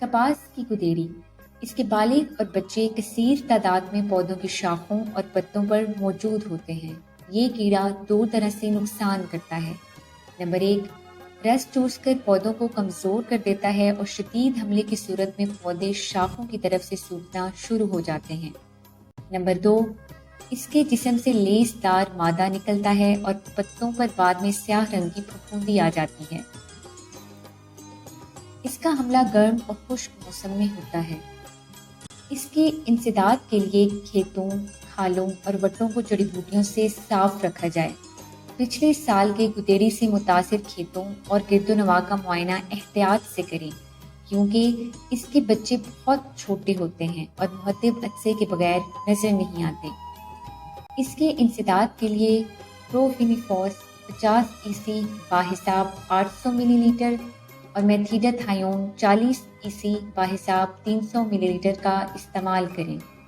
کپاس کی گدیری، اس کے بالغ اور بچے کثیر تعداد میں پودوں کی شاخوں اور پتوں پر موجود ہوتے ہیں۔ یہ کیڑا دو طرح سے نقصان کرتا ہے۔ نمبر 1، رس چوس کر پودوں کو کمزور کر دیتا ہے اور شدید حملے کی صورت میں پودے شاخوں کی طرف سے سوکھنا شروع ہو جاتے ہیں۔ نمبر 2، اس کے جسم سے لیس دار مادہ نکلتا ہے اور پتوں پر بعد میں سیاہ رنگ کی پھپھوندی آ جاتی ہے۔ اس کا حملہ گرم اور خشک موسم میں ہوتا ہے۔ اس کے انسداد کے لیے کھیتوں، کھالوں اور وٹوں کو جڑی بوٹیوں سے صاف رکھا جائے۔ پچھلے سال کے گدیری سے متاثر کھیتوں اور گرد و نواح کا معائنہ احتیاط سے کریں، کیونکہ اس کے بچے بہت چھوٹے ہوتے ہیں اور مہذب عدسے کے بغیر نظر نہیں آتے۔ اس کے انسداد کے لیے پروفینیفاس 50 ای بحساب 800 ملی لیٹر اور میتھیڈا تھائیون 40 ای بحساب 300 ملی لیٹر کا استعمال کریں۔